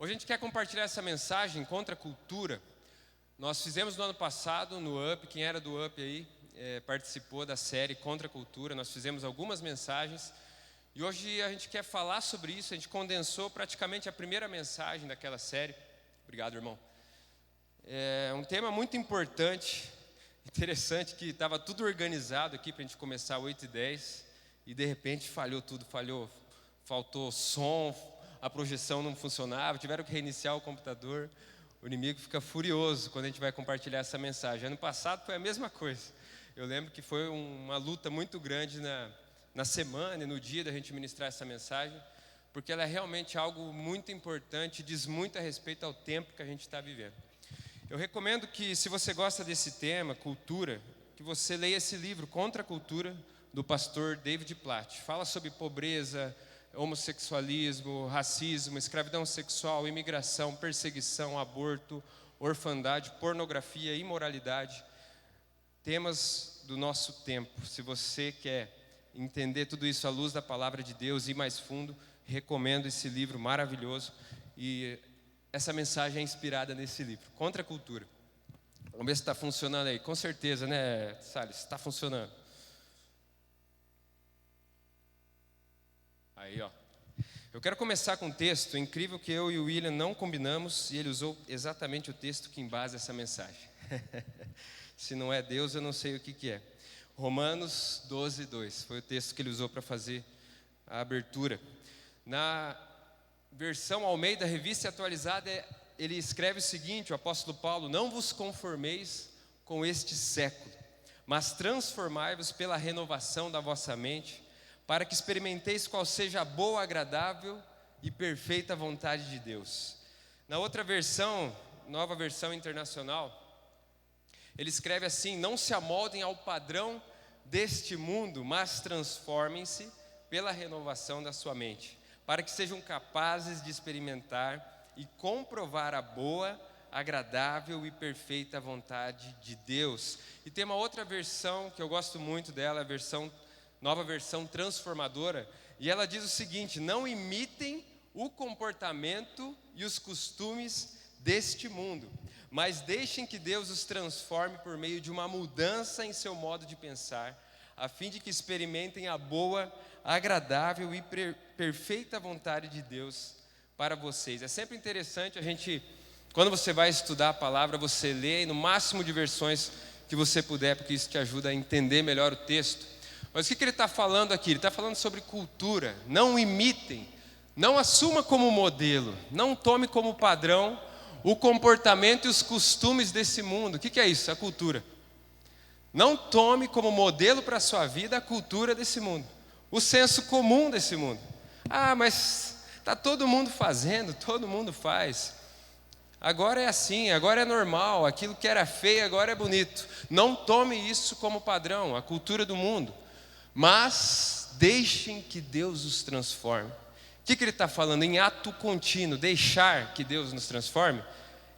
Hoje a gente quer compartilhar essa mensagem contra a cultura. Nós fizemos no ano passado, no UP, quem era do UP aí, participou da série Contra a Cultura. Nós fizemos algumas mensagens e hoje a gente quer falar sobre isso. A gente condensou praticamente a primeira mensagem daquela série. Obrigado, irmão. É um tema muito importante, interessante, que estava tudo organizado aqui para a gente começar 8h10 e de repente falhou tudo, faltou som, a projeção não funcionava, tiveram que reiniciar o computador. O inimigo fica furioso quando a gente vai compartilhar essa mensagem. Ano passado foi a mesma coisa. Eu lembro que foi uma luta muito grande na semana e no dia da gente ministrar essa mensagem, porque ela é realmente algo muito importante, diz muito a respeito ao tempo que a gente está vivendo. Eu recomendo que, se você gosta desse tema, cultura, que você leia esse livro, Contra a Cultura, do pastor David Platt. Fala sobre pobreza, homossexualismo, racismo, escravidão sexual, imigração, perseguição, aborto, orfandade, pornografia, imoralidade. Temas do nosso tempo. Se você quer entender tudo isso à luz da palavra de Deus e ir mais fundo, recomendo esse livro maravilhoso. E essa mensagem é inspirada nesse livro, Contra a Cultura. Vamos ver se está funcionando aí. Com certeza, né, Salles? Está funcionando. Aí, ó. Eu quero começar com um texto. É incrível que eu e o William não combinamos e ele usou exatamente o texto que embasa essa mensagem. Se não é Deus, eu não sei o que é. Romanos 12:2. Foi o texto que ele usou para fazer a abertura. Na versão Almeida, Revista Atualizada, ele escreve o seguinte, o apóstolo Paulo: não vos conformeis com este século, mas transformai-vos pela renovação da vossa mente, para que experimenteis qual seja a boa, agradável e perfeita vontade de Deus. Na outra versão, Nova Versão Internacional, ele escreve assim: não se amoldem ao padrão deste mundo, mas transformem-se pela renovação da sua mente, para que sejam capazes de experimentar e comprovar a boa, agradável e perfeita vontade de Deus. E tem uma outra versão que eu gosto muito dela, a Nova Versão Transformadora, e ela diz o seguinte: não imitem o comportamento e os costumes deste mundo, mas deixem que Deus os transforme por meio de uma mudança em seu modo de pensar, a fim de que experimentem a boa, agradável e perfeita vontade de Deus para vocês. É sempre interessante a gente, quando você vai estudar a palavra, você lê no máximo de versões que você puder, porque isso te ajuda a entender melhor o texto. Mas o que ele está falando aqui? Ele está falando sobre cultura. Não imitem, não assuma como modelo, não tome como padrão o comportamento e os costumes desse mundo. O que é isso? A cultura. Não tome como modelo para a sua vida a cultura desse mundo, o senso comum desse mundo. Ah, mas está todo mundo fazendo, todo mundo faz. Agora é assim, agora é normal, aquilo que era feio agora é bonito. Não tome isso como padrão, a cultura do mundo, mas deixem que Deus os transforme. O que ele está falando? Em ato contínuo, deixar que Deus nos transforme.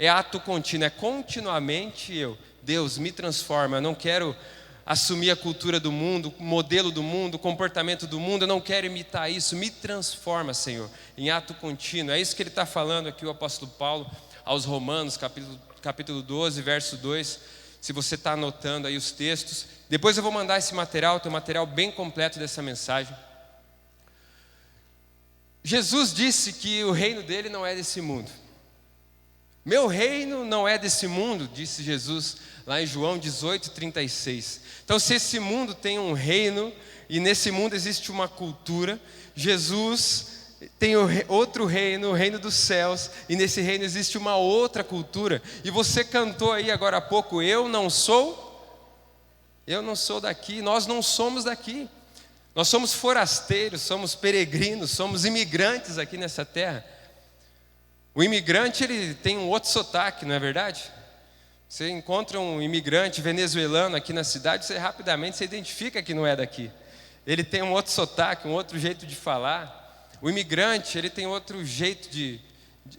É ato contínuo, é continuamente Deus me transforma. Eu não quero assumir a cultura do mundo, o modelo do mundo, o comportamento do mundo, eu não quero imitar isso, me transforma, Senhor, em ato contínuo. É isso que ele está falando aqui, o apóstolo Paulo, aos Romanos, capítulo 12, verso 2, se você está anotando aí os textos. Depois eu vou mandar esse material, tem um material bem completo dessa mensagem. Jesus disse que o reino dele não é desse mundo. Meu reino não é desse mundo, disse Jesus lá em João 18:36. Então, se esse mundo tem um reino e nesse mundo existe uma cultura, Jesus tem outro reino, o reino dos céus, e nesse reino existe uma outra cultura. E você cantou aí agora há pouco: eu não sou daqui. Nós não somos daqui. Nós somos forasteiros, somos peregrinos, somos imigrantes aqui nessa terra. O imigrante, ele tem um outro sotaque, não é verdade? Você encontra um imigrante venezuelano aqui na cidade, você rapidamente identifica que não é daqui. Ele tem um outro sotaque, um outro jeito de falar. O imigrante, ele tem outro jeito de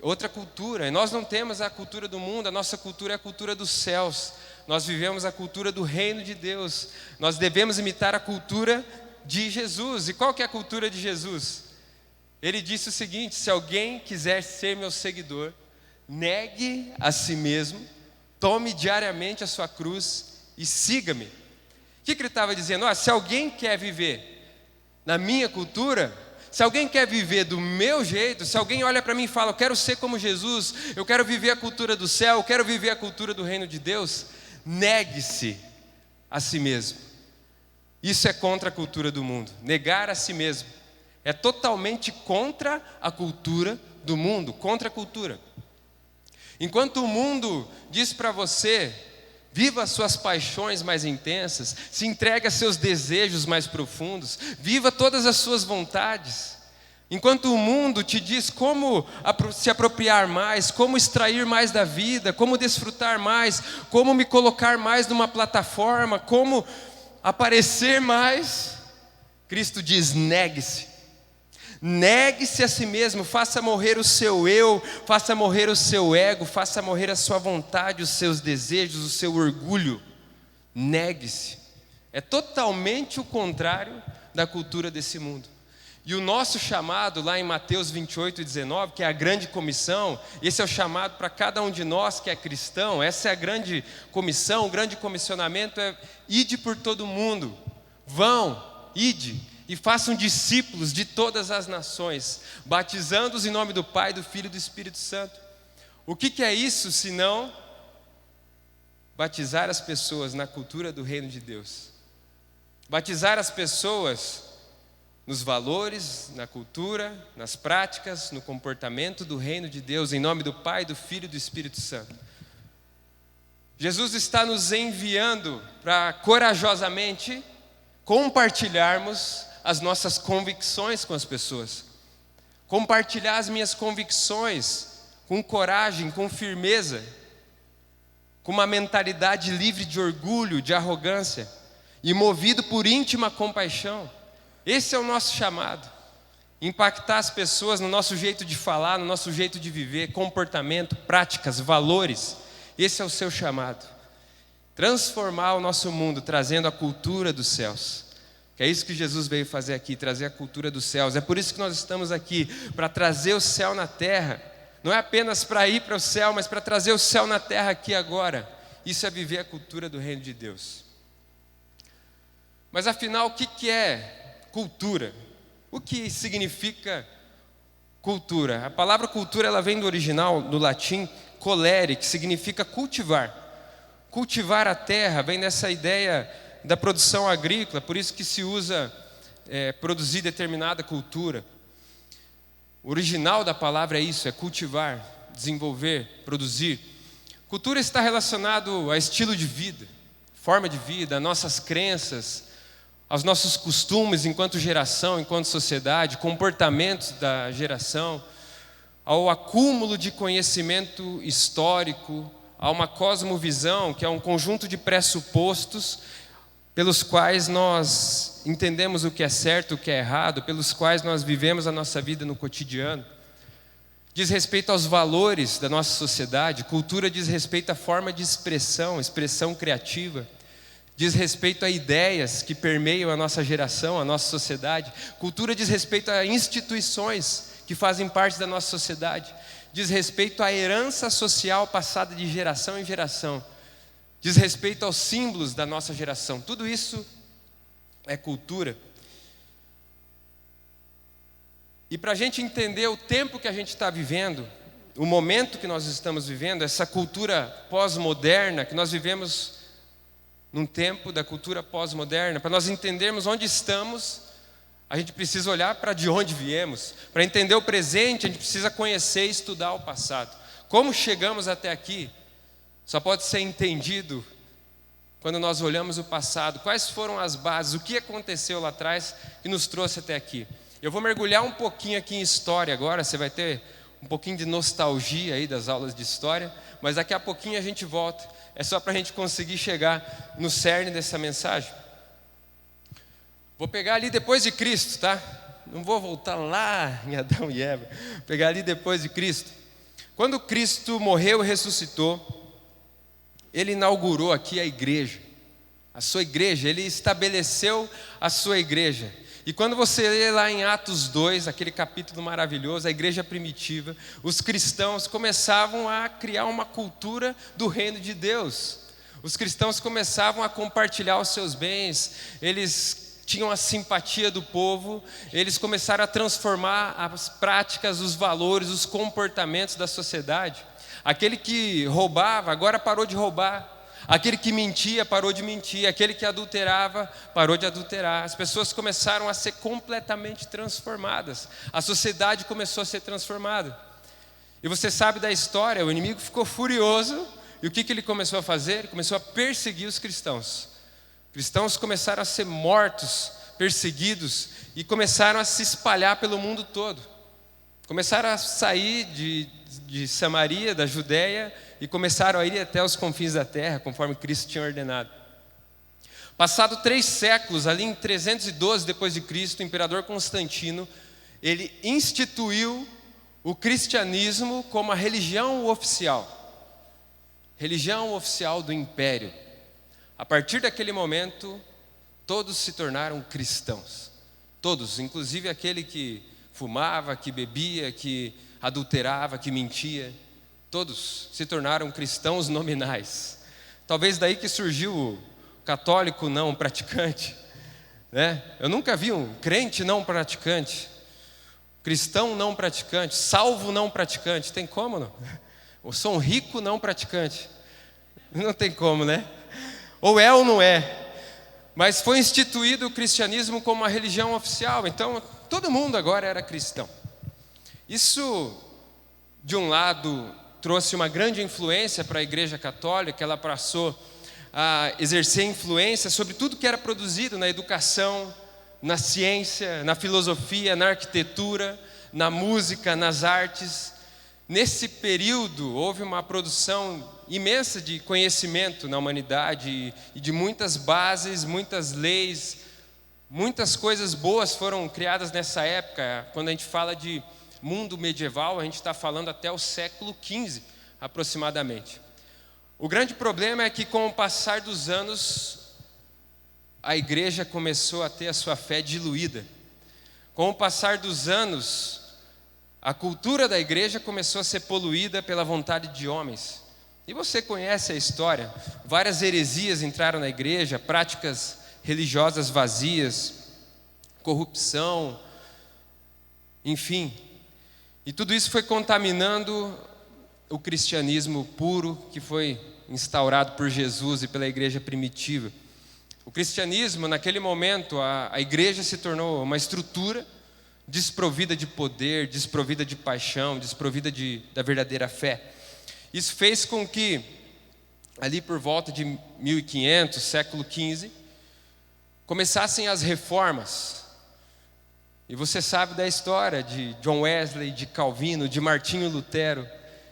outra cultura. E nós não temos a cultura do mundo, a nossa cultura é a cultura dos céus. Nós vivemos a cultura do reino de Deus. Nós devemos imitar a cultura de Jesus. E qual que é a cultura de Jesus? Ele disse o seguinte: se alguém quiser ser meu seguidor, negue a si mesmo, tome diariamente a sua cruz e siga-me. O que ele estava dizendo? Se alguém quer viver na minha cultura, se alguém quer viver do meu jeito, se alguém olha para mim e fala, eu quero ser como Jesus, eu quero viver a cultura do céu, eu quero viver a cultura do reino de Deus, negue-se a si mesmo. Isso é contra a cultura do mundo. Negar a si mesmo é totalmente contra a cultura do mundo, contra a cultura. Enquanto o mundo diz para você, viva as suas paixões mais intensas, se entregue a seus desejos mais profundos, viva todas as suas vontades. Enquanto o mundo te diz como se apropriar mais, como extrair mais da vida, como desfrutar mais, como me colocar mais numa plataforma, como aparecer mais, Cristo diz: negue-se. Negue-se a si mesmo, faça morrer o seu eu, faça morrer o seu ego, faça morrer a sua vontade, os seus desejos, o seu orgulho. Negue-se. É totalmente o contrário da cultura desse mundo. E o nosso chamado lá em Mateus 28:19, que é a grande comissão, esse é o chamado para cada um de nós que é cristão, essa é a grande comissão, o grande comissionamento é: ide por todo mundo, vão, ide, e façam discípulos de todas as nações, batizando-os em nome do Pai, do Filho e do Espírito Santo. O que é isso, senão batizar as pessoas na cultura do reino de Deus? Batizar as pessoas nos valores, na cultura, nas práticas, no comportamento do reino de Deus, em nome do Pai, do Filho e do Espírito Santo. Jesus está nos enviando para corajosamente compartilharmos as nossas convicções com as pessoas. Compartilhar as minhas convicções com coragem, com firmeza, com uma mentalidade livre de orgulho, de arrogância e movido por íntima compaixão. Esse é o nosso chamado. Impactar as pessoas no nosso jeito de falar, no nosso jeito de viver, comportamento, práticas, valores. Esse é o seu chamado. Transformar o nosso mundo, trazendo a cultura dos céus. É isso que Jesus veio fazer aqui, trazer a cultura dos céus. É por isso que nós estamos aqui, para trazer o céu na terra. Não é apenas para ir para o céu, mas para trazer o céu na terra aqui agora. Isso é viver a cultura do reino de Deus. Mas afinal, o que é cultura? O que significa cultura? A palavra cultura ela vem do original, do latim, colere, que significa cultivar. Cultivar a terra vem dessa ideia da produção agrícola, por isso que se usa produzir determinada cultura. O original da palavra é isso, é cultivar, desenvolver, produzir. Cultura está relacionado a estilo de vida, forma de vida, a nossas crenças, aos nossos costumes enquanto geração, enquanto sociedade, comportamentos da geração, ao acúmulo de conhecimento histórico, a uma cosmovisão, que é um conjunto de pressupostos pelos quais nós entendemos o que é certo, o que é errado, pelos quais nós vivemos a nossa vida no cotidiano. Diz respeito aos valores da nossa sociedade. Cultura diz respeito à forma de expressão criativa. Diz respeito a ideias que permeiam a nossa geração, a nossa sociedade. Cultura diz respeito a instituições que fazem parte da nossa sociedade. Diz respeito à herança social passada de geração em geração. Diz respeito aos símbolos da nossa geração. Tudo isso é cultura. E para a gente entender o tempo que a gente está vivendo, o momento que nós estamos vivendo, essa cultura pós-moderna, que nós vivemos num tempo da cultura pós-moderna, para nós entendermos onde estamos, a gente precisa olhar para de onde viemos. Para entender o presente, a gente precisa conhecer e estudar o passado. Como chegamos até aqui? Só pode ser entendido quando nós olhamos o passado. Quais foram as bases, o que aconteceu lá atrás que nos trouxe até aqui. Eu vou mergulhar um pouquinho aqui em história agora, você vai ter um pouquinho de nostalgia aí das aulas de história, mas daqui a pouquinho a gente volta. É só para a gente conseguir chegar no cerne dessa mensagem. Vou pegar ali depois de Cristo, tá? Não vou voltar lá em Adão e Eva. Vou pegar ali depois de Cristo. Quando Cristo morreu e ressuscitou, Ele inaugurou aqui a igreja, a sua igreja, Ele estabeleceu a sua igreja. E quando você lê lá em Atos 2, aquele capítulo maravilhoso, a igreja primitiva, os cristãos começavam a criar uma cultura do reino de Deus. Os cristãos começavam a compartilhar os seus bens, eles tinham a simpatia do povo, eles começaram a transformar as práticas, os valores, os comportamentos da sociedade. Aquele que roubava, agora parou de roubar. Aquele que mentia, parou de mentir. Aquele que adulterava, parou de adulterar. As pessoas começaram a ser completamente transformadas. A sociedade começou a ser transformada. E você sabe da história, o inimigo ficou furioso. E o que ele começou a fazer? Ele começou a perseguir os cristãos. Cristãos começaram a ser mortos, perseguidos, e começaram a se espalhar pelo mundo todo. Começaram a sair de Samaria, da Judéia, e começaram a ir até os confins da terra, conforme Cristo tinha ordenado. Passado 3 séculos, ali em 312 depois de Cristo, o imperador Constantino, ele instituiu o cristianismo como a religião oficial do império. A partir daquele momento, todos se tornaram cristãos. Todos, inclusive aquele que fumava, que bebia, que adulterava, que mentia. Todos se tornaram cristãos nominais. Talvez daí que surgiu o católico não praticante, né? Eu nunca vi um crente não praticante, cristão não praticante, salvo não praticante. Tem como não? Eu sou um rico não praticante. Não tem como, né? Ou é ou não é. Mas foi instituído o cristianismo como uma religião oficial. Então, todo mundo agora era cristão. Isso, de um lado, trouxe uma grande influência para a Igreja Católica. Ela passou a exercer influência sobre tudo que era produzido na educação, na ciência, na filosofia, na arquitetura, na música, nas artes. Nesse período, houve uma produção imensa de conhecimento na humanidade e de muitas bases, muitas leis, muitas coisas boas foram criadas nessa época. Quando a gente fala de mundo medieval, a gente está falando até o século XV, aproximadamente. O grande problema é que, com o passar dos anos, a igreja começou a ter a sua fé diluída. Com o passar dos anos, a cultura da igreja começou a ser poluída pela vontade de homens. E você conhece a história. Várias heresias entraram na igreja, práticas religiosas vazias, corrupção, enfim. E tudo isso foi contaminando o cristianismo puro que foi instaurado por Jesus e pela igreja primitiva. O cristianismo, naquele momento, a igreja se tornou uma estrutura desprovida de poder, desprovida de paixão, desprovida da verdadeira fé. Isso fez com que, ali por volta de 1500, século XV, começassem as reformas. E você sabe da história de John Wesley, de Calvino, de Martinho Lutero.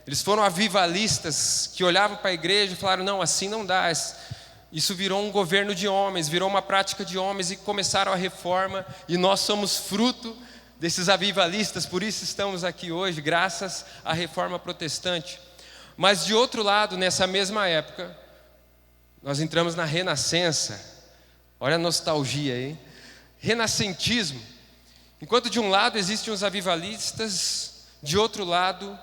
Eles foram avivalistas que olhavam para a igreja e falaram: não, assim não dá. Isso virou um governo de homens, virou uma prática de homens, e começaram a reforma. E nós somos fruto desses avivalistas, por isso estamos aqui hoje, graças à reforma protestante. Mas de outro lado, nessa mesma época, nós entramos na Renascença. Olha a nostalgia aí. Renascentismo. Enquanto de um lado existem os avivalistas, de outro lado,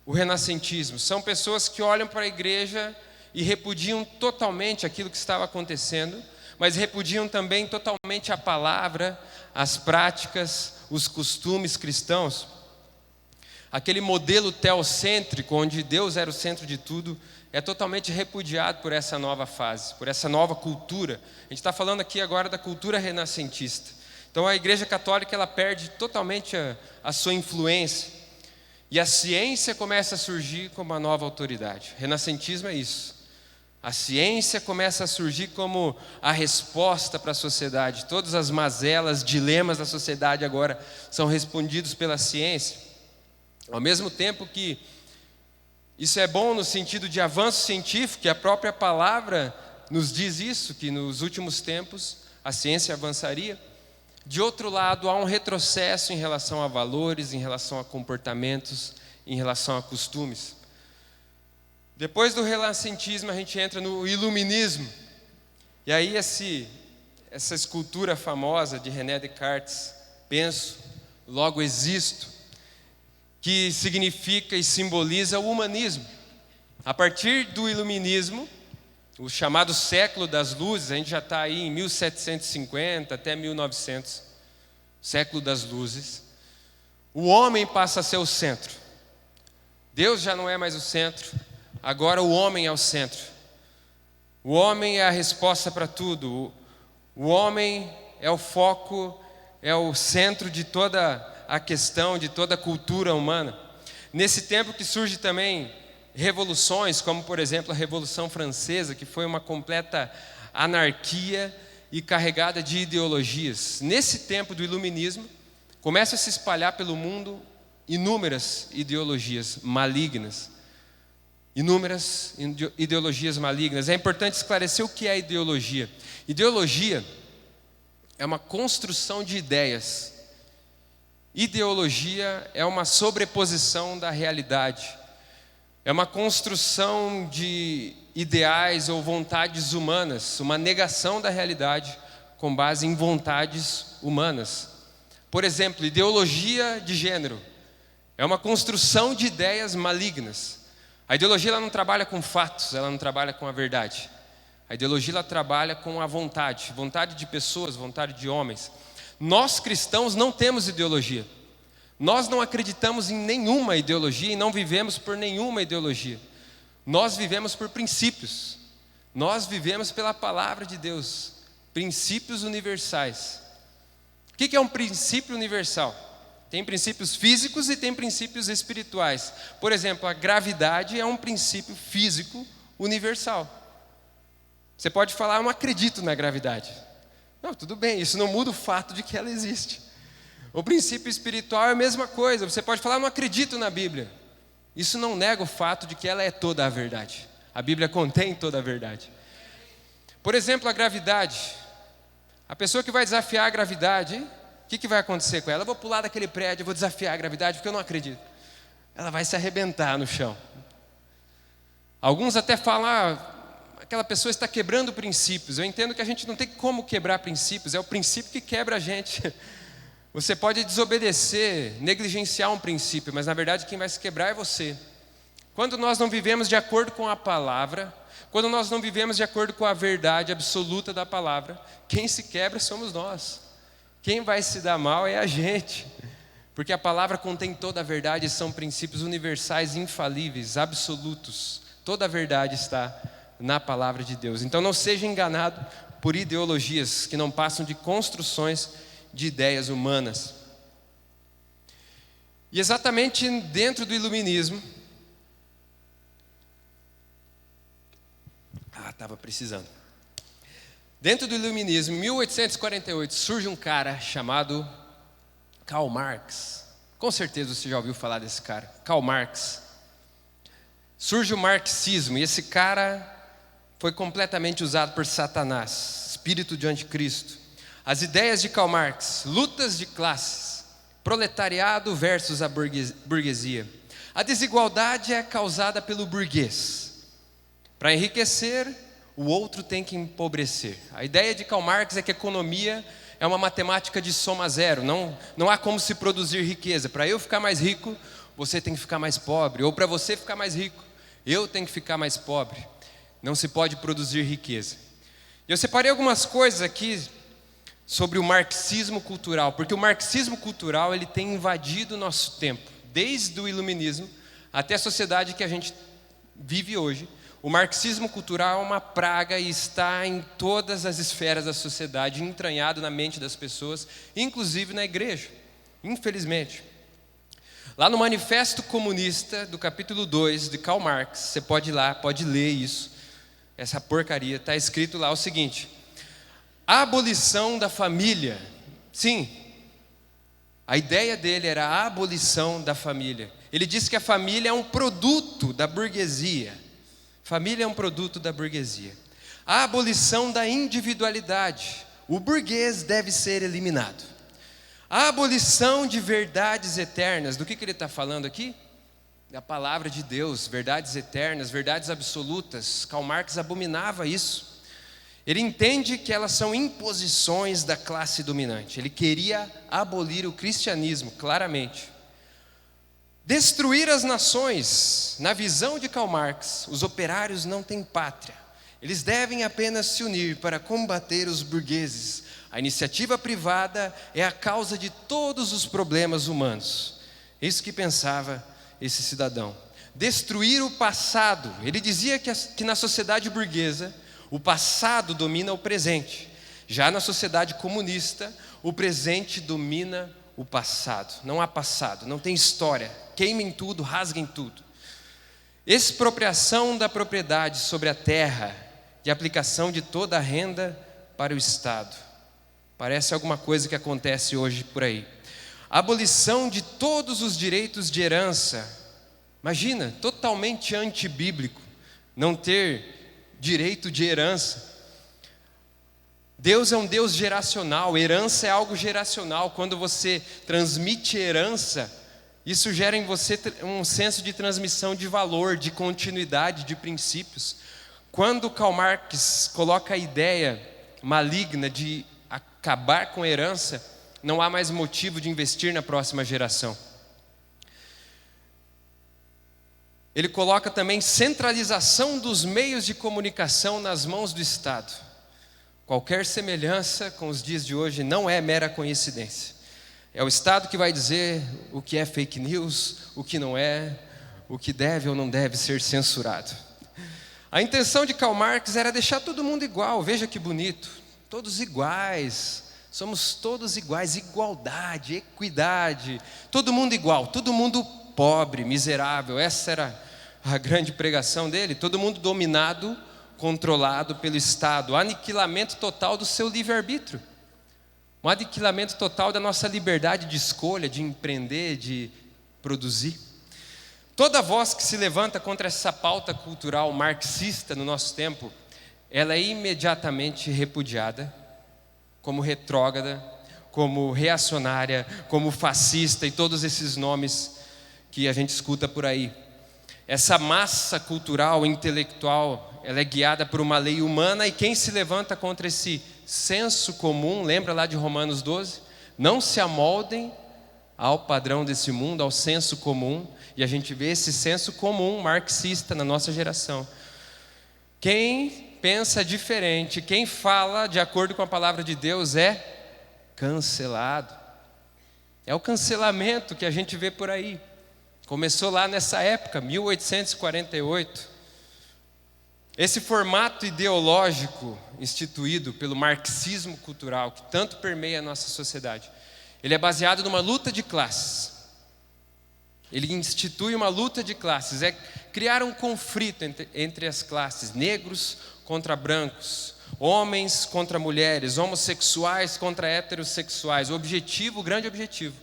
o renascentismo. São pessoas que olham para a igreja e repudiam totalmente aquilo que estava acontecendo, mas repudiam também totalmente a palavra, as práticas, os costumes cristãos. Aquele modelo teocêntrico, onde Deus era o centro de tudo, é totalmente repudiado por essa nova fase, por essa nova cultura. A gente está falando aqui agora da cultura renascentista. Então a Igreja Católica, ela perde totalmente a sua influência. E a ciência começa a surgir como uma nova autoridade. Renascentismo é isso. A ciência começa a surgir como a resposta para a sociedade. Todas as mazelas, dilemas da sociedade agora são respondidos pela ciência. Ao mesmo tempo que isso é bom no sentido de avanço científico, que a própria palavra nos diz isso, que nos últimos tempos a ciência avançaria. De outro lado, há um retrocesso em relação a valores, em relação a comportamentos, em relação a costumes. Depois do renascentismo, a gente entra no iluminismo. E aí essa escultura famosa de René Descartes, penso, logo existo, que significa e simboliza o humanismo. A partir do iluminismo, o chamado século das luzes, a gente já está aí em 1750 até 1900, século das luzes, o homem passa a ser o centro. Deus já não é mais o centro, agora o homem é o centro. O homem é a resposta para tudo. O homem é o foco, é o centro de toda a questão, de toda a cultura humana. Nesse tempo que surge também revoluções, como por exemplo a Revolução Francesa, que foi uma completa anarquia e carregada de ideologias. Nesse tempo do iluminismo, começa a se espalhar pelo mundo inúmeras ideologias malignas. Inúmeras ideologias malignas. É importante esclarecer o que é ideologia. Ideologia é uma construção de ideias. Ideologia é uma sobreposição da realidade. É uma construção de ideais ou vontades humanas, uma negação da realidade com base em vontades humanas. Por exemplo, ideologia de gênero é uma construção de ideias malignas. A ideologia ela não trabalha com fatos, ela não trabalha com a verdade. A ideologia ela trabalha com a vontade, vontade de pessoas, vontade de homens. Nós cristãos não temos ideologia. Nós não acreditamos em nenhuma ideologia e não vivemos por nenhuma ideologia. Nós vivemos por princípios. Nós vivemos pela palavra de Deus. Princípios universais. O que é um princípio universal? Tem princípios físicos e tem princípios espirituais. Por exemplo, a gravidade é um princípio físico universal. Você pode falar, eu não acredito na gravidade. Não, tudo bem, isso não muda o fato de que ela existe. O princípio espiritual é a mesma coisa. Você pode falar, eu não acredito na Bíblia. Isso não nega o fato de que ela é toda a verdade. A Bíblia contém toda a verdade. Por exemplo, a gravidade. A pessoa que vai desafiar a gravidade, o que vai acontecer com ela? Eu vou pular daquele prédio, eu vou desafiar a gravidade porque eu não acredito. Ela vai se arrebentar no chão. Alguns até falam, aquela pessoa está quebrando princípios. Eu entendo que a gente não tem como quebrar princípios, é o princípio que quebra a gente. Você pode desobedecer, negligenciar um princípio, mas na verdade quem vai se quebrar é você. Quando nós não vivemos de acordo com a palavra, quando nós não vivemos de acordo com a verdade absoluta da palavra, quem se quebra somos nós. Quem vai se dar mal é a gente. Porque a palavra contém toda a verdade, são princípios universais, infalíveis, absolutos. Toda a verdade está na palavra de Deus. Então não seja enganado por ideologias que não passam de construções de ideias humanas. E exatamente dentro do iluminismo, estava precisando. Dentro do iluminismo, em 1848, surge um cara chamado Karl Marx. Com certeza você já ouviu falar desse cara, Karl Marx. Surge o marxismo, e esse cara foi completamente usado por Satanás, espírito de anticristo. As ideias de Karl Marx, lutas de classes, proletariado versus a burguesia. A desigualdade é causada pelo burguês. Para enriquecer, o outro tem que empobrecer. A ideia de Karl Marx é que a economia é uma matemática de soma zero. Não há como se produzir riqueza. Para eu ficar mais rico, você tem que ficar mais pobre. Ou para você ficar mais rico, eu tenho que ficar mais pobre. Não se pode produzir riqueza. E eu separei algumas coisas aqui sobre o marxismo cultural, porque o marxismo cultural ele tem invadido o nosso tempo, desde o iluminismo até a sociedade que a gente vive hoje. O marxismo cultural é uma praga e está em todas as esferas da sociedade, entranhado na mente das pessoas, inclusive na igreja, infelizmente. Lá no Manifesto Comunista, do capítulo 2 de Karl Marx, você pode ir lá, pode ler isso, essa porcaria, está escrito lá o seguinte: a abolição da família. Sim, a ideia dele era a abolição da família. Ele disse que a família é um produto da burguesia. Família é um produto da burguesia. A abolição da individualidade. O burguês deve ser eliminado. A abolição de verdades eternas. Do que ele está falando aqui? Da palavra de Deus, verdades eternas, verdades absolutas. Karl Marx abominava isso. Ele entende que elas são imposições da classe dominante. Ele queria abolir o cristianismo, claramente. Destruir as nações. Na visão de Karl Marx, os operários não têm pátria. Eles devem apenas se unir para combater os burgueses. A iniciativa privada é a causa de todos os problemas humanos. Isso que pensava esse cidadão. Destruir o passado. Ele dizia que na sociedade burguesa, o passado domina o presente. Já na sociedade comunista, o presente domina o passado. Não há passado, não tem história. Queimem tudo, rasguem tudo. Expropriação da propriedade sobre a terra e aplicação de toda a renda para o Estado. Parece alguma coisa que acontece hoje por aí. Abolição de todos os direitos de herança. Imagina, totalmente antibíblico, não ter direito de herança. Deus é um Deus geracional, herança é algo geracional. Quando você transmite herança, isso gera em você um senso de transmissão de valor, de continuidade, de princípios. Quando Karl Marx coloca a ideia maligna de acabar com a herança, não há mais motivo de investir na próxima geração. Ele coloca também centralização dos meios de comunicação nas mãos do Estado. Qualquer semelhança com os dias de hoje não é mera coincidência. É o Estado que vai dizer o que é fake news, o que não é, o que deve ou não deve ser censurado. A intenção de Karl Marx era deixar todo mundo igual. Veja que bonito, todos iguais, somos todos iguais, igualdade, equidade, todo mundo igual, todo mundo pobre, miserável. Essa era a grande pregação dele. Todo mundo dominado, controlado pelo Estado. Aniquilamento total do seu livre-arbítrio. Um aniquilamento total da nossa liberdade de escolha, de empreender, de produzir. Toda voz que se levanta contra essa pauta cultural marxista no nosso tempo, ela é imediatamente repudiada como retrógrada, como reacionária, como fascista e todos esses nomes que a gente escuta por aí. Essa massa cultural, intelectual, ela é guiada por uma lei humana, e quem se levanta contra esse senso comum, lembra lá de Romanos 12? Não se amoldem ao padrão desse mundo, ao senso comum, e a gente vê esse senso comum marxista na nossa geração. Quem pensa diferente, quem fala de acordo com a palavra de Deus é cancelado. É o cancelamento que a gente vê por aí. Começou lá nessa época, 1848. Esse formato ideológico instituído pelo marxismo cultural, que tanto permeia a nossa sociedade, ele é baseado numa luta de classes. Ele institui uma luta de classes, é criar um conflito entre as classes, negros contra brancos, homens contra mulheres, homossexuais contra heterossexuais. O objetivo, o grande objetivo,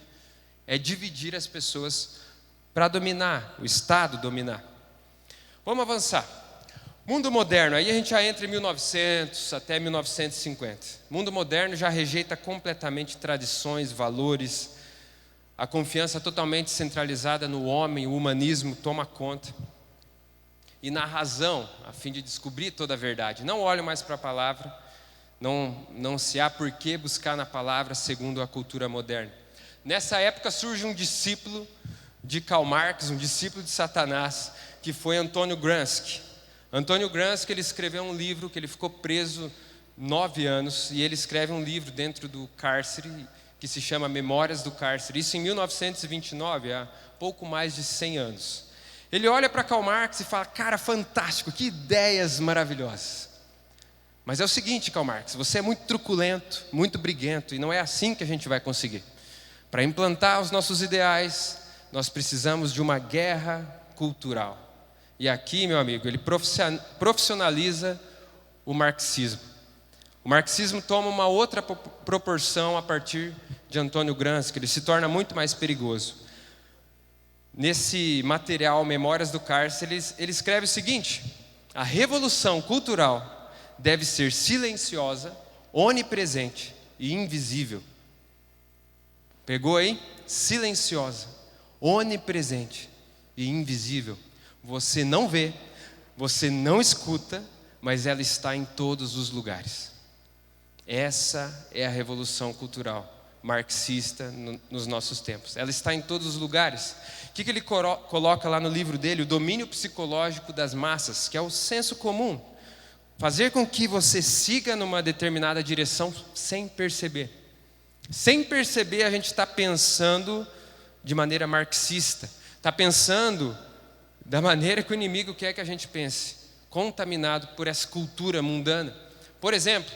é dividir as pessoas para dominar, o Estado dominar. Vamos avançar. Mundo moderno, aí a gente já entra em 1900 até 1950. Mundo moderno já rejeita completamente tradições, valores, a confiança totalmente centralizada no homem, o humanismo toma conta. E na razão, a fim de descobrir toda a verdade. Não olho mais para a palavra, não se há por que buscar na palavra segundo a cultura moderna. Nessa época surge um discípulo de Karl Marx, um discípulo de Satanás, que foi Antônio Gramsci. Antônio Gramsci, ele escreveu um livro que ele ficou preso 9 anos, e ele escreve um livro dentro do cárcere, que se chama Memórias do Cárcere, isso em 1929, há pouco mais de 100 anos. Ele olha para Karl Marx e fala: cara, fantástico, que ideias maravilhosas. Mas é o seguinte, Karl Marx, você é muito truculento, muito briguento, e não é assim que a gente vai conseguir. Para implantar os nossos ideais, nós precisamos de uma guerra cultural. E aqui, meu amigo, ele profissionaliza o marxismo. O marxismo toma uma outra proporção a partir de Antônio Gramsci, ele se torna muito mais perigoso. Nesse material, Memórias do Cárcere, ele escreve o seguinte: a revolução cultural deve ser silenciosa, onipresente e invisível. Pegou aí? Silenciosa, onipresente e invisível. Você não vê, você não escuta, mas ela está em todos os lugares. Essa é a revolução cultural marxista nos nossos tempos. Ela está em todos os lugares. O que ele coloca lá no livro dele? O domínio psicológico das massas, que é o senso comum. Fazer com que você siga numa determinada direção sem perceber. Sem perceber, a gente está pensando de maneira marxista. Está pensando da maneira que o inimigo quer que a gente pense, contaminado por essa cultura mundana. Por exemplo,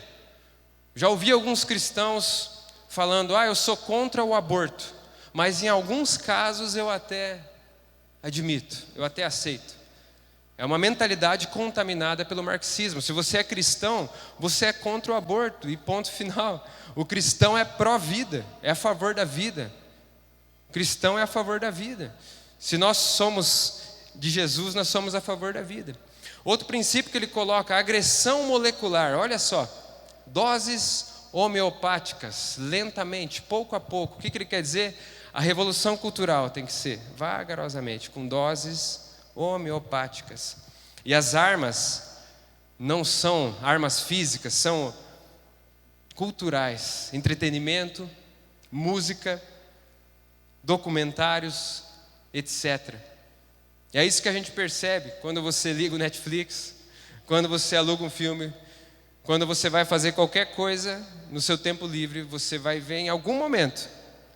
já ouvi alguns cristãos falando: eu sou contra o aborto, mas em alguns casos eu até admito, eu até aceito. É uma mentalidade contaminada pelo marxismo. Se você é cristão, você é contra o aborto, e ponto final. O cristão é pró-vida, é a favor da vida. O cristão é a favor da vida. Se nós somos de Jesus, nós somos a favor da vida. Outro princípio que ele coloca: a agressão molecular. Olha só, doses homeopáticas, lentamente, pouco a pouco. O que ele quer dizer? A revolução cultural tem que ser vagarosamente, com doses homeopáticas. E as armas não são armas físicas, são culturais, entretenimento, música, documentários, etc. E é isso que a gente percebe quando você liga o Netflix, quando você aluga um filme, quando você vai fazer qualquer coisa no seu tempo livre, você vai ver em algum momento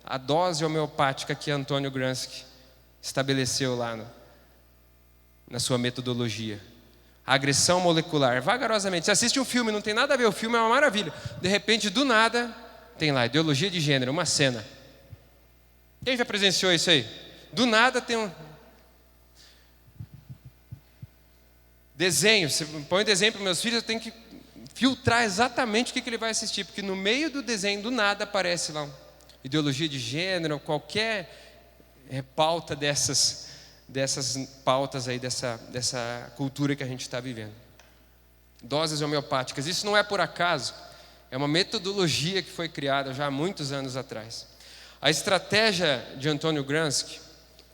a dose homeopática que Antônio Gramsci estabeleceu lá na sua metodologia. A agressão molecular, vagarosamente. Você assiste um filme, não tem nada a ver, o filme é uma maravilha. De repente, do nada, tem lá, ideologia de gênero, uma cena. Quem já presenciou isso aí? Do nada tem um desenho. Você põe o desenho para meus filhos, eu tenho que filtrar exatamente o que ele vai assistir, porque no meio do desenho, do nada, aparece lá ideologia de gênero, qualquer pauta dessas pautas aí, dessa cultura que a gente está vivendo. Doses homeopáticas, isso não é por acaso, é uma metodologia que foi criada já há muitos anos atrás. A estratégia de Antônio Gramsci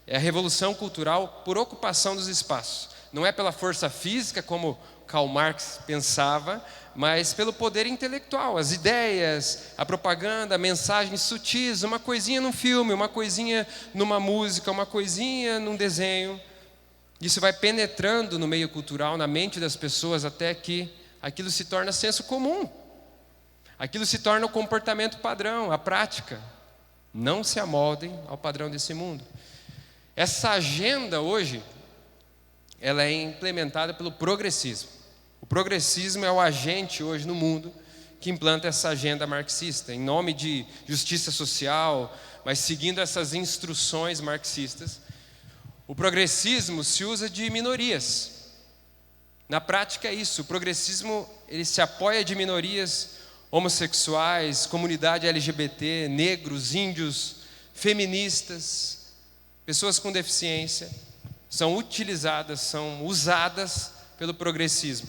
é a revolução cultural por ocupação dos espaços. Não é pela força física, como Karl Marx pensava, mas pelo poder intelectual, as ideias, a propaganda, mensagens sutis, uma coisinha num filme, uma coisinha numa música, uma coisinha num desenho. Isso vai penetrando no meio cultural, na mente das pessoas, até que aquilo se torna senso comum. Aquilo se torna o comportamento padrão, a prática. Não se amoldem ao padrão desse mundo. Essa agenda hoje, ela é implementada pelo progressismo. O progressismo é o agente hoje no mundo que implanta essa agenda marxista, em nome de justiça social, mas seguindo essas instruções marxistas. O progressismo se usa de minorias. Na prática é isso, o progressismo ele se apoia de minorias homossexuais, comunidade LGBT, negros, índios, feministas, pessoas com deficiência, são utilizadas, são usadas pelo progressismo.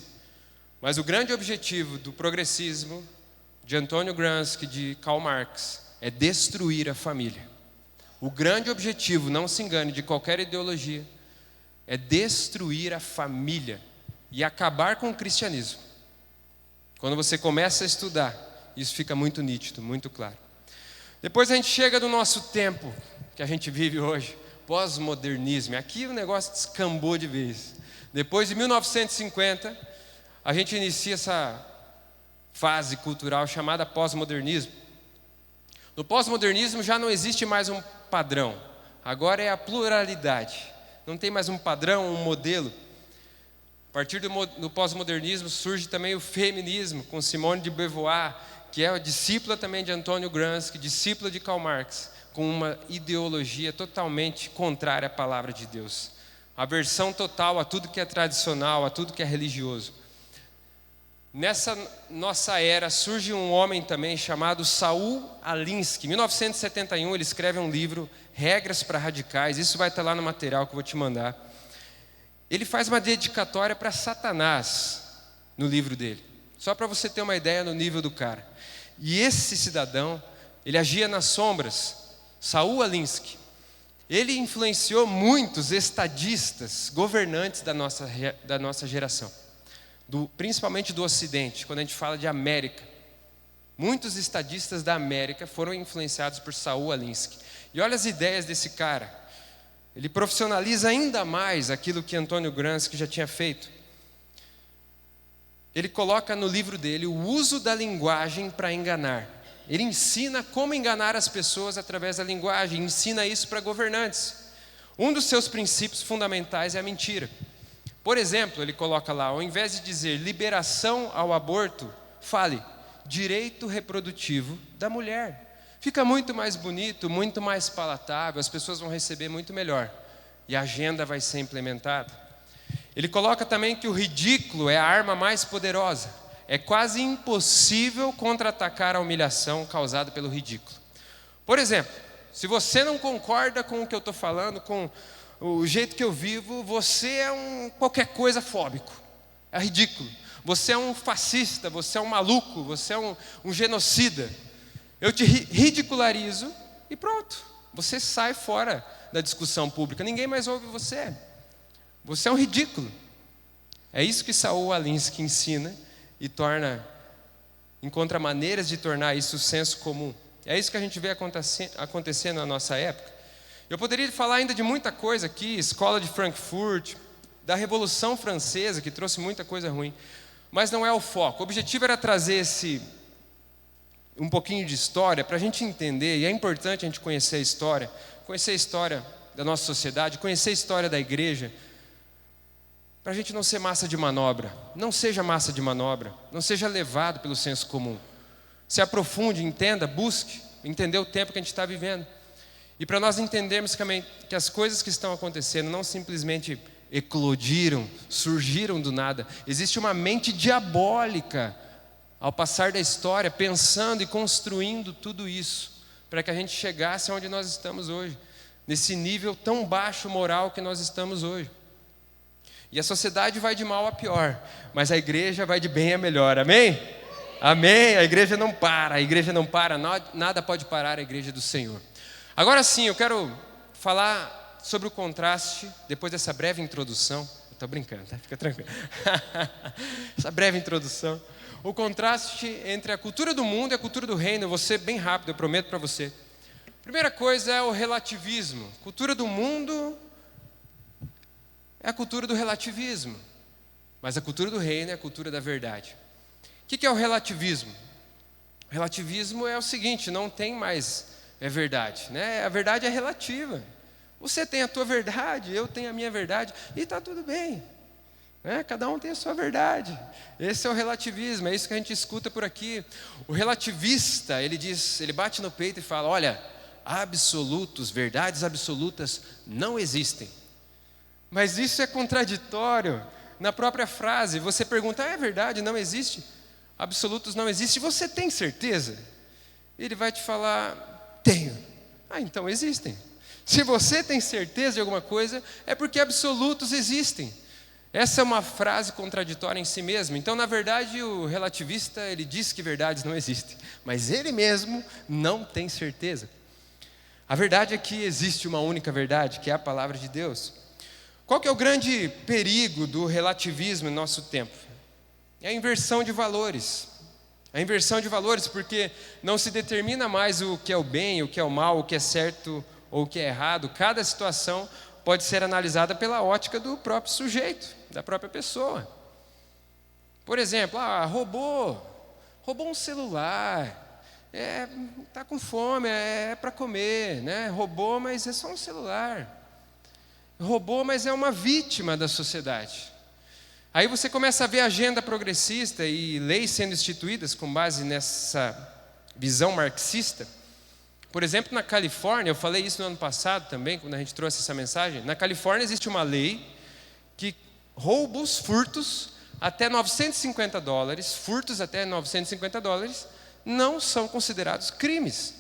Mas o grande objetivo do progressismo, de Antônio Gramsci, de Karl Marx, é destruir a família. O grande objetivo, não se engane, de qualquer ideologia, é destruir a família e acabar com o cristianismo. Quando você começa a estudar, isso fica muito nítido, muito claro. Depois a gente chega no nosso tempo, que a gente vive hoje, pós-modernismo. Aqui o negócio descambou de vez. Depois de 1950... a gente inicia essa fase cultural chamada pós-modernismo. No pós-modernismo já não existe mais um padrão, agora é a pluralidade. Não tem mais um padrão, um modelo. A partir do pós-modernismo surge também o feminismo, com Simone de Beauvoir, que é a discípula também de Antônio Gramsci, discípula de Karl Marx, com uma ideologia totalmente contrária à palavra de Deus. Aversão total a tudo que é tradicional, a tudo que é religioso. Nessa nossa era surge um homem também chamado Saul Alinsky. Em 1971 ele escreve um livro, Regras para Radicais. Isso vai estar lá no material que eu vou te mandar. Ele faz uma dedicatória para Satanás no livro dele. Só para você ter uma ideia no nível do cara. E esse cidadão, ele agia nas sombras. Saul Alinsky. Ele influenciou muitos estadistas, governantes da nossa geração. principalmente do Ocidente, quando a gente fala de América. Muitos estadistas da América foram influenciados por Saul Alinsky. E olha as ideias desse cara. Ele profissionaliza ainda mais aquilo que Antônio Gramsci já tinha feito. Ele coloca no livro dele o uso da linguagem para enganar. Ele ensina como enganar as pessoas através da linguagem, ensina isso para governantes. Um dos seus princípios fundamentais é a mentira. Por exemplo, ele coloca lá, ao invés de dizer liberação ao aborto, fale direito reprodutivo da mulher. Fica muito mais bonito, muito mais palatável, as pessoas vão receber muito melhor. E a agenda vai ser implementada. Ele coloca também que o ridículo é a arma mais poderosa. É quase impossível contra-atacar a humilhação causada pelo ridículo. Por exemplo, se você não concorda com o que eu estou falando, com o jeito que eu vivo, você é um qualquer coisa fóbico. É ridículo. Você é um fascista, você é um maluco, você é um genocida. Eu te ridicularizo e pronto. Você sai fora da discussão pública. Ninguém mais ouve você. Você é um ridículo. É isso que Saul Alinsky ensina e encontra maneiras de tornar isso senso comum. É isso que a gente vê acontecendo na nossa época. Eu poderia falar ainda de muita coisa aqui, escola de Frankfurt, da Revolução Francesa, que trouxe muita coisa ruim. Mas não é o foco. O objetivo era trazer um pouquinho de história para a gente entender, e é importante a gente conhecer a história da nossa sociedade, conhecer a história da igreja, para a gente não ser massa de manobra. Não seja massa de manobra, não seja levado pelo senso comum. Se aprofunde, entenda, busque entender o tempo que a gente está vivendo. E para nós entendermos que as coisas que estão acontecendo não simplesmente eclodiram, surgiram do nada. Existe uma mente diabólica ao passar da história, pensando e construindo tudo isso, para que a gente chegasse onde nós estamos hoje, nesse nível tão baixo moral que nós estamos hoje. E a sociedade vai de mal a pior, mas a igreja vai de bem a melhor, amém? Amém, a igreja não para, nada pode parar a igreja do Senhor. Agora sim, eu quero falar sobre o contraste, depois dessa breve introdução. Estou brincando, tá? Fica tranquilo. Essa breve introdução. O contraste entre a cultura do mundo e a cultura do reino. Eu vou ser bem rápido, eu prometo para você. Primeira coisa é o relativismo. Cultura do mundo é a cultura do relativismo. Mas a cultura do reino é a cultura da verdade. O que é o relativismo? O relativismo é o seguinte, não tem mais verdade, né? A verdade é relativa. Você tem a tua verdade, eu tenho a minha verdade, e está tudo bem. Né? Cada um tem a sua verdade. Esse é o relativismo, é isso que a gente escuta por aqui. O relativista, ele bate no peito e fala, olha, verdades absolutas não existem. Mas isso é contraditório. Na própria frase, você pergunta, é verdade, não existe? Absolutos não existem, você tem certeza? Ele vai te falar, tenho. Então existem. Se você tem certeza de alguma coisa, é porque absolutos existem. Essa é uma frase contraditória em si mesma. Então, na verdade, o relativista, ele diz que verdades não existem, mas ele mesmo não tem certeza. A verdade é que existe uma única verdade, que é a palavra de Deus. Qual que é o grande perigo do relativismo em nosso tempo? É a inversão de valores. A inversão de valores, porque não se determina mais o que é o bem, o que é o mal, o que é certo ou o que é errado. Cada situação pode ser analisada pela ótica do próprio sujeito, da própria pessoa. Por exemplo, roubou um celular, está com fome, é para comer, né? Roubou, mas é só um celular. Roubou, mas é uma vítima da sociedade. Aí você começa a ver a agenda progressista e leis sendo instituídas com base nessa visão marxista. Por exemplo, na Califórnia, eu falei isso no ano passado também, quando a gente trouxe essa mensagem. Na Califórnia existe uma lei que roubos, furtos até $950, furtos até $950, não são considerados crimes.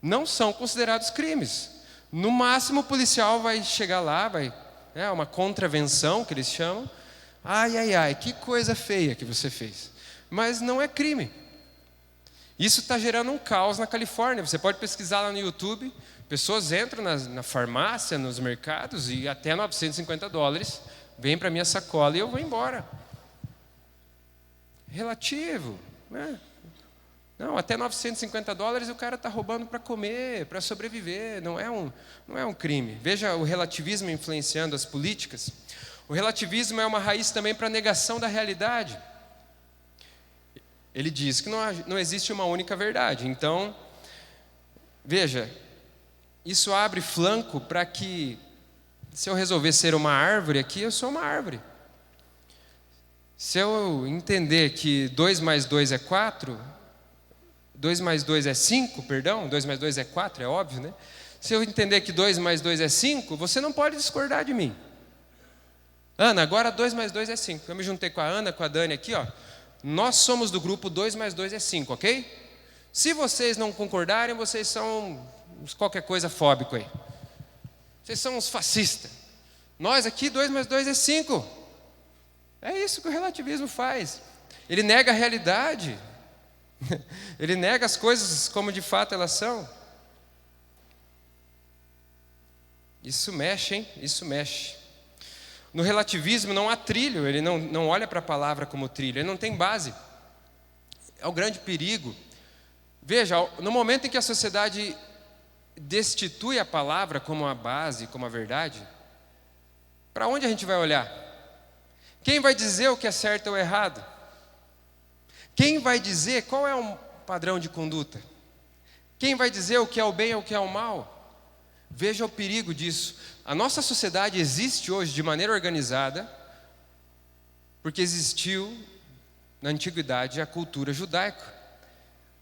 Não são considerados crimes. No máximo, o policial vai chegar lá, uma contravenção, que eles chamam. Que coisa feia que você fez. Mas não é crime. Isso está gerando um caos na Califórnia. Você pode pesquisar lá no YouTube. Pessoas entram na farmácia, nos mercados, e até $950 vem para minha sacola e eu vou embora. Relativo, né? Não, até $950 o cara está roubando para comer, para sobreviver, não é um crime. Veja o relativismo influenciando as políticas. O relativismo é uma raiz também para a negação da realidade. Ele diz que não existe uma única verdade. Então, veja, isso abre flanco para que, se eu resolver ser uma árvore aqui, eu sou uma árvore. Se eu entender que 2 mais 2 é 4, 2 mais 2 é 5, perdão, 2 mais 2 é 4, é óbvio, né? Se eu entender que 2 mais 2 é 5, você não pode discordar de mim. Ana, agora 2 mais 2 é 5. Eu me juntei com a Ana, com a Dani aqui, ó. Nós somos do grupo 2 mais 2 é 5, ok? Se vocês não concordarem, vocês são qualquer coisa fóbico aí. Vocês são uns fascistas. Nós aqui, 2 mais 2 é 5. É isso que o relativismo faz. Ele nega a realidade. Ele nega as coisas como de fato elas são. Isso mexe, hein? Isso mexe. No relativismo não há trilho, ele não olha para a palavra como trilho, ele não tem base. É o grande perigo. Veja, no momento em que a sociedade destitui a palavra como a base, como a verdade, para onde a gente vai olhar? Quem vai dizer o que é certo ou errado? Quem vai dizer qual é o padrão de conduta? Quem vai dizer o que é o bem ou o que é o mal? Veja o perigo disso. A nossa sociedade existe hoje de maneira organizada porque existiu na antiguidade a cultura judaica.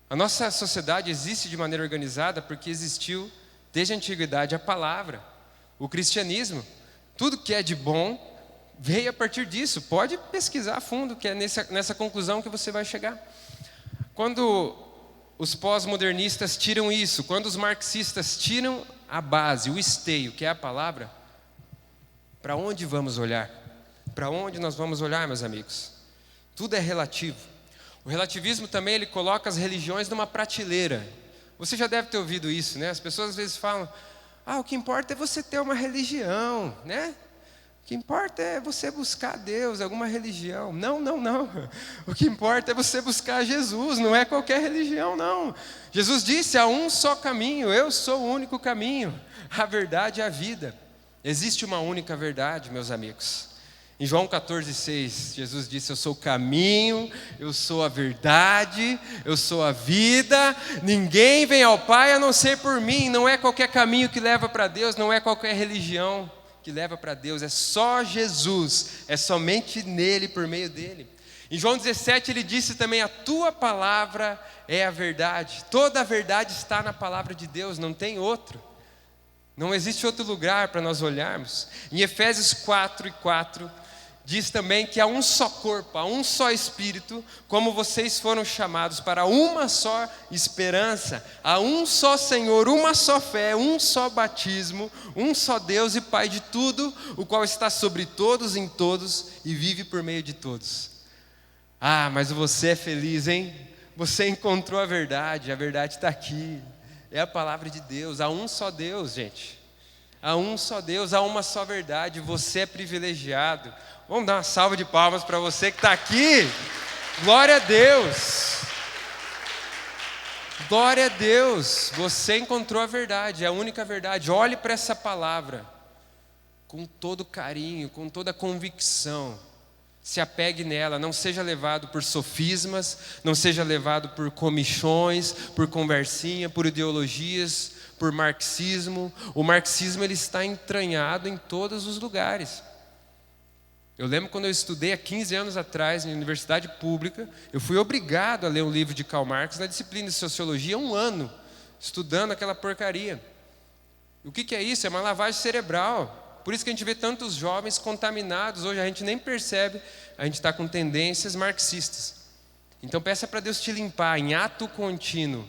A nossa sociedade existe de maneira organizada porque existiu desde a antiguidade a palavra, o cristianismo. Tudo que é de bom veio a partir disso. Pode pesquisar a fundo, que é nessa conclusão que você vai chegar. Quando os pós-modernistas tiram isso, quando os marxistas tiram a base, o esteio, que é a palavra, para onde vamos olhar? Para onde nós vamos olhar, meus amigos? Tudo é relativo. O relativismo também, ele coloca as religiões numa prateleira. Você já deve ter ouvido isso, né? As pessoas às vezes falam, o que importa é você ter uma religião, né? O que importa é você buscar Deus, alguma religião. Não. O que importa é você buscar Jesus, não é qualquer religião, não. Jesus disse, há um só caminho, eu sou o único caminho, a verdade e a vida. Existe uma única verdade, meus amigos. Em João 14,6, Jesus disse, eu sou o caminho, eu sou a verdade, eu sou a vida, ninguém vem ao Pai a não ser por mim. Não é qualquer caminho que leva para Deus, não é qualquer religião que leva para Deus, é só Jesus, é somente nele, por meio dele. Em João 17 ele disse também, a tua palavra é a verdade, toda a verdade está na palavra de Deus, não tem outro, não existe outro lugar para nós olharmos. Em Efésios 4:4 diz também que há um só corpo, há um só Espírito, como vocês foram chamados para uma só esperança, há um só Senhor, uma só fé, um só batismo, um só Deus e Pai de tudo, o qual está sobre todos, em todos e vive por meio de todos. Mas você é feliz, hein? Você encontrou a verdade está aqui, é a palavra de Deus, há um só Deus, gente. Há um só Deus, há uma só verdade, você é privilegiado. Vamos dar uma salva de palmas para você que está aqui. Glória a Deus. Glória a Deus. Você encontrou a verdade, é a única verdade. Olhe para essa palavra com todo carinho, com toda convicção. Se apegue nela, não seja levado por sofismas, não seja levado por comichões, por conversinha, por ideologias, por marxismo. O marxismo ele está entranhado em todos os lugares. Eu lembro quando eu estudei há 15 anos atrás, na universidade pública, eu fui obrigado a ler um livro de Karl Marx na disciplina de Sociologia, 1 ano, estudando aquela porcaria. O que é isso? É uma lavagem cerebral. Por isso que a gente vê tantos jovens contaminados, hoje a gente nem percebe, a gente está com tendências marxistas. Então peça para Deus te limpar em ato contínuo.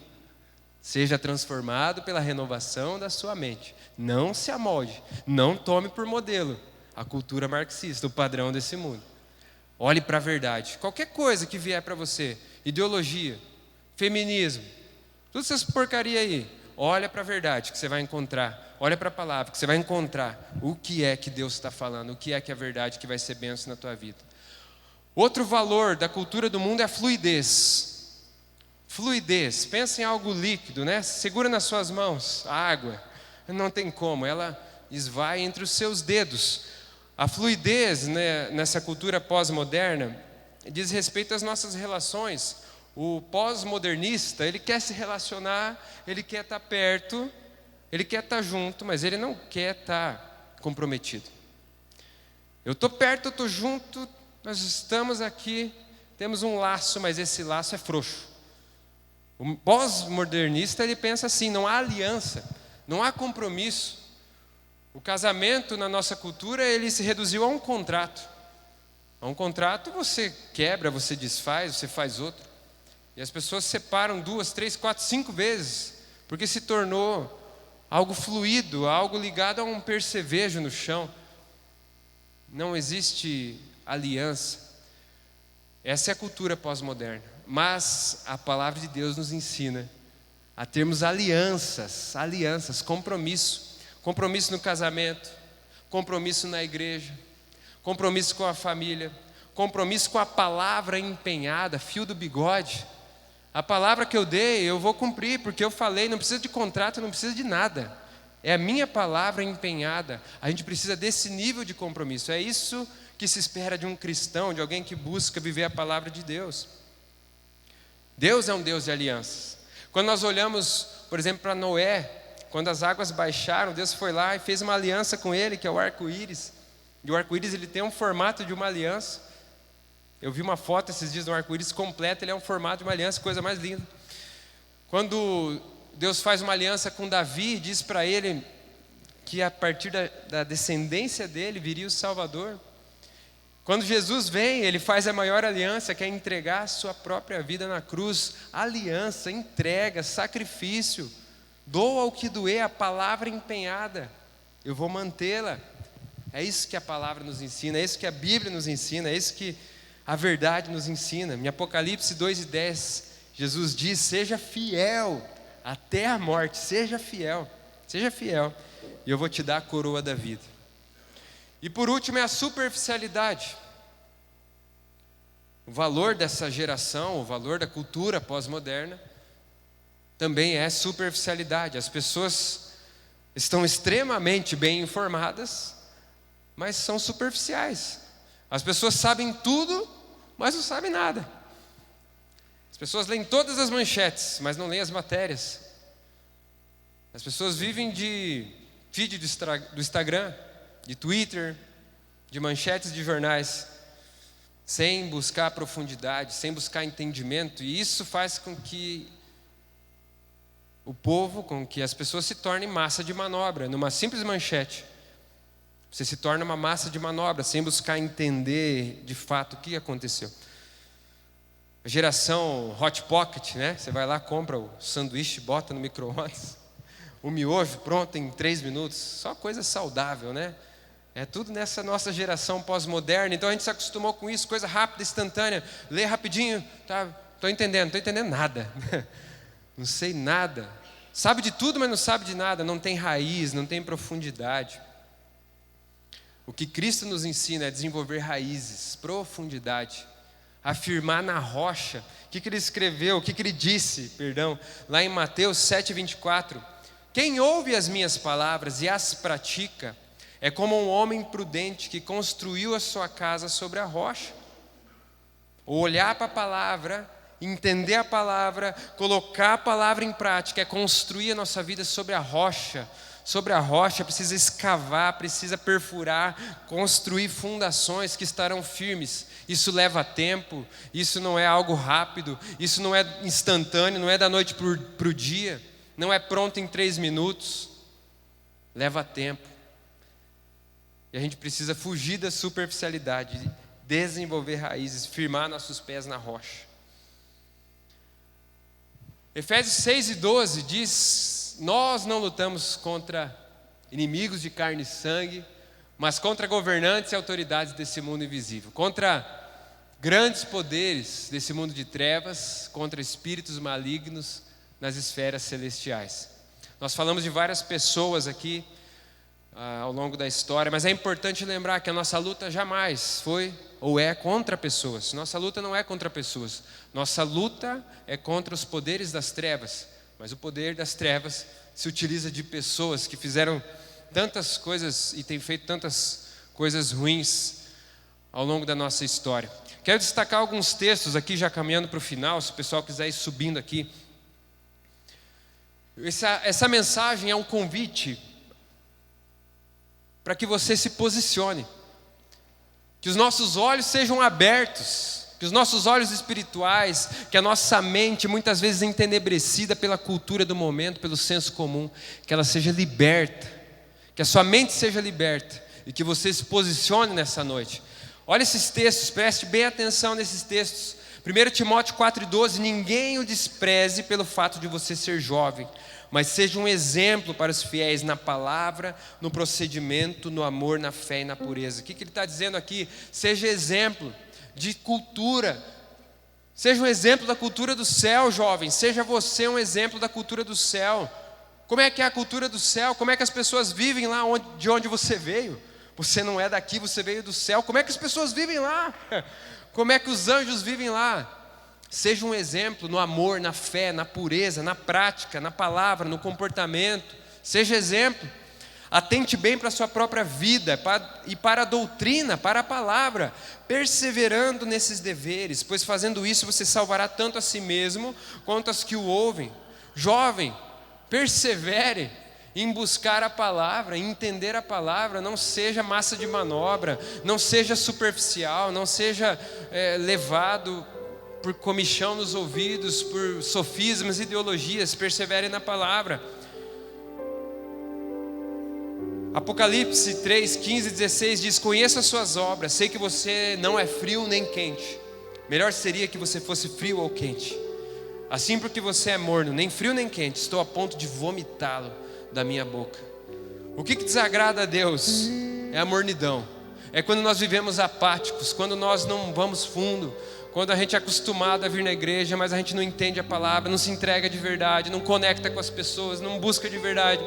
Seja transformado pela renovação da sua mente. Não se amolde, não tome por modelo a cultura marxista, o padrão desse mundo. Olhe para a verdade. Qualquer coisa que vier para você, ideologia, feminismo, todas essas porcaria aí, olha para a verdade que você vai encontrar, olha para a palavra que você vai encontrar o que é que Deus está falando, o que é a verdade que vai ser bênção na tua vida. Outro valor da cultura do mundo é a fluidez. Fluidez, pensa em algo líquido, né? Segura nas suas mãos a água, não tem como, ela esvai entre os seus dedos. A fluidez, né, nessa cultura pós-moderna diz respeito às nossas relações. O pós-modernista, ele quer se relacionar, ele quer estar perto, ele quer estar junto, mas ele não quer estar comprometido. Eu estou perto, eu estou junto, nós estamos aqui, temos um laço, mas esse laço é frouxo. O pós-modernista, ele pensa assim, não há aliança, não há compromisso. O casamento na nossa cultura, ele se reduziu a um contrato. A um contrato você quebra, você desfaz, você faz outro. E as pessoas separam 2, 3, 4, 5 vezes, porque se tornou algo fluido, algo ligado a um percevejo no chão. Não existe aliança. Essa é a cultura pós-moderna. Mas a palavra de Deus nos ensina a termos alianças, compromisso. Compromisso no casamento, compromisso na igreja, compromisso com a família, compromisso com a palavra empenhada, fio do bigode. A palavra que eu dei, eu vou cumprir, porque eu falei, não precisa de contrato, não precisa de nada. É a minha palavra empenhada. A gente precisa desse nível de compromisso. É isso que se espera de um cristão, de alguém que busca viver a palavra de Deus. Deus é um Deus de alianças. Quando nós olhamos, por exemplo, para Noé, quando as águas baixaram, Deus foi lá e fez uma aliança com ele, que é o arco-íris. E o arco-íris, ele tem um formato de uma aliança. Eu vi uma foto esses dias do arco-íris completo, ele é um formato de uma aliança, coisa mais linda. Quando Deus faz uma aliança com Davi, diz para ele que a partir da descendência dele viria o Salvador. Quando Jesus vem, ele faz a maior aliança, que é entregar a sua própria vida na cruz. Aliança, entrega, sacrifício. Doa o que doer, a palavra empenhada. Eu vou mantê-la. É isso que a palavra nos ensina, é isso que a Bíblia nos ensina, é isso que a verdade nos ensina. Em Apocalipse 2:10, Jesus diz: seja fiel até a morte, seja fiel, e eu vou te dar a coroa da vida. E por último é a superficialidade. O valor dessa geração, o valor da cultura pós-moderna, também é superficialidade. As pessoas estão extremamente bem informadas, mas são superficiais. As pessoas sabem tudo, mas não sabem nada. As pessoas leem todas as manchetes, mas não leem as matérias. As pessoas vivem de feed do Instagram, de Twitter, de manchetes de jornais, sem buscar profundidade, sem buscar entendimento. E isso faz com que o povo, com que as pessoas se tornem massa de manobra. Numa simples manchete, você se torna uma massa de manobra, sem buscar entender de fato o que aconteceu. A geração Hot Pocket, né? Você vai lá, compra o sanduíche, bota no micro-ondas, o miojo pronto em 3 minutos, só coisa saudável, né? É tudo nessa nossa geração pós-moderna, então a gente se acostumou com isso, coisa rápida, instantânea, lê rapidinho, tá? Estou entendendo nada, não sei nada, sabe de tudo, mas não sabe de nada, não tem raiz, não tem profundidade. O que Cristo nos ensina é desenvolver raízes, profundidade, afirmar na rocha. O que ele escreveu, o que ele disse, lá em Mateus 7:24, quem ouve as minhas palavras e as pratica, é como um homem prudente que construiu a sua casa sobre a rocha. Olhar para a palavra, entender a palavra, colocar a palavra em prática, é construir a nossa vida sobre a rocha. Sobre a rocha precisa escavar, precisa perfurar, construir fundações que estarão firmes. Isso leva tempo, isso não é algo rápido, isso não é instantâneo, não é da noite para o dia, não é pronto em 3 minutos, leva tempo. E a gente precisa fugir da superficialidade, desenvolver raízes, firmar nossos pés na rocha. Efésios 6:12 diz: nós não lutamos contra inimigos de carne e sangue, mas contra governantes e autoridades desse mundo invisível, contra grandes poderes desse mundo de trevas, contra espíritos malignos nas esferas celestiais. Nós falamos de várias pessoas aqui ao longo da história, mas é importante lembrar que a nossa luta jamais foi ou é contra pessoas. Nossa luta não é contra pessoas. Nossa luta é contra os poderes das trevas. Mas o poder das trevas se utiliza de pessoas que fizeram tantas coisas e têm feito tantas coisas ruins ao longo da nossa história. Quero destacar alguns textos aqui, já caminhando para o final, se o pessoal quiser ir subindo aqui. Essa mensagem é um convite para que você se posicione, que os nossos olhos sejam abertos, que os nossos olhos espirituais, que a nossa mente, muitas vezes entenebrecida pela cultura do momento, pelo senso comum, que ela seja liberta, que a sua mente seja liberta e que você se posicione nessa noite. Olha esses textos, preste bem atenção nesses textos. 1 Timóteo 4,12: ninguém o despreze pelo fato de você ser jovem, mas seja um exemplo para os fiéis na palavra, no procedimento, no amor, na fé e na pureza. O que ele está dizendo aqui? Seja exemplo de cultura, seja um exemplo da cultura do céu, jovem. Seja você um exemplo da cultura do céu. Como é que é a cultura do céu? Como é que as pessoas vivem lá de onde você veio? Você não é daqui, você veio do céu. Como é que as pessoas vivem lá? Como é que os anjos vivem lá? Seja um exemplo no amor, na fé, na pureza, na prática, na palavra, no comportamento. Seja exemplo. Atente bem para a sua própria vida e para a doutrina, para a palavra, perseverando nesses deveres, pois fazendo isso você salvará tanto a si mesmo quanto as que o ouvem. Jovem, persevere em buscar a palavra, em entender a palavra. Não seja massa de manobra, não seja superficial, não seja levado por comichão nos ouvidos, por sofismas, ideologias. Persevere na palavra. Apocalipse 3, 15 e 16 diz: conheço as suas obras, sei que você não é frio nem quente. Melhor seria que você fosse frio ou quente. Assim, porque você é morno, nem frio nem quente, estou a ponto de vomitá-lo da minha boca. O que desagrada a Deus é a mornidão. É quando nós vivemos apáticos, quando nós não vamos fundo, quando a gente é acostumado a vir na igreja, mas a gente não entende a palavra, não se entrega de verdade, não conecta com as pessoas, não busca de verdade.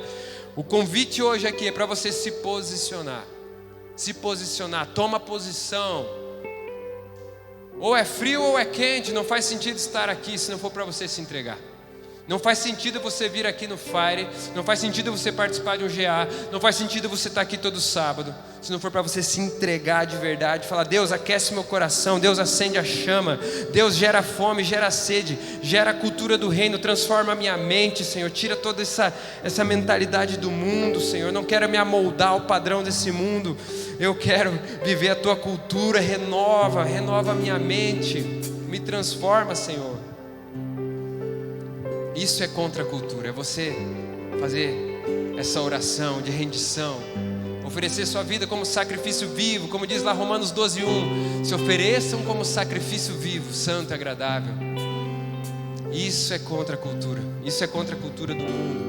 O convite hoje aqui é para você se posicionar. Se posicionar, toma posição. Ou é frio ou é quente, não faz sentido estar aqui se não for para você se entregar. Não faz sentido você vir aqui no Fire, não faz sentido você participar de um GA, não faz sentido você estar aqui todo sábado, se não for para você se entregar de verdade, falar: Deus, aquece meu coração, Deus, acende a chama, Deus, gera fome, gera sede, gera a cultura do reino, transforma a minha mente, Senhor, tira toda essa mentalidade do mundo, Senhor. Eu não quero me amoldar ao padrão desse mundo, eu quero viver a Tua cultura. Renova a minha mente, me transforma, Senhor. Isso é contra a cultura, é você fazer essa oração de rendição, oferecer sua vida como sacrifício vivo, como diz lá Romanos 12:1, se ofereçam como sacrifício vivo, santo e agradável. Isso é contra a cultura, isso é contra a cultura do mundo.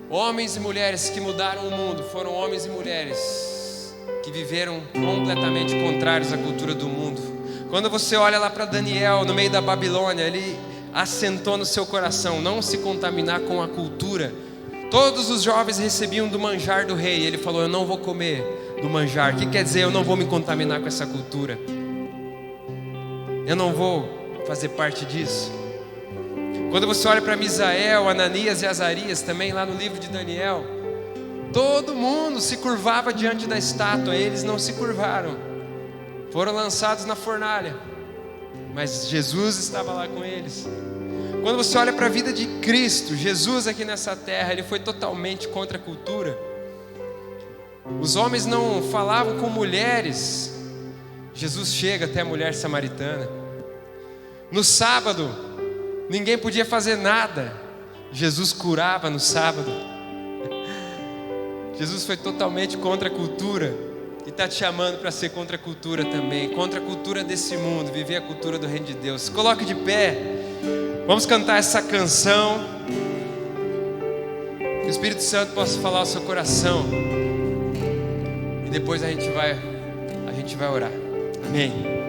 Homens e mulheres que mudaram o mundo foram homens e mulheres que viveram completamente contrários à cultura do mundo. Quando você olha lá para Daniel no meio da Babilônia, ele assentou no seu coração não se contaminar com a cultura. Todos os jovens recebiam do manjar do rei. Ele falou: eu não vou comer do manjar. O que quer dizer? Eu não vou me contaminar com essa cultura, eu não vou fazer parte disso. Quando você olha para Misael, Ananias e Azarias, também lá no livro de Daniel, todo mundo se curvava diante da estátua. Eles não se curvaram, foram lançados na fornalha, mas Jesus estava lá com eles. Quando você olha para a vida de Cristo, Jesus aqui nessa terra, Ele foi totalmente contra a cultura. Os homens não falavam com mulheres, Jesus chega até a mulher samaritana. No sábado, ninguém podia fazer nada, Jesus curava no sábado. Jesus foi totalmente contra a cultura e está te chamando para ser contra a cultura também, contra a cultura desse mundo, viver a cultura do reino de Deus. Se coloque de pé, vamos cantar essa canção, que o Espírito Santo possa falar ao seu coração, e depois a gente vai orar. Amém.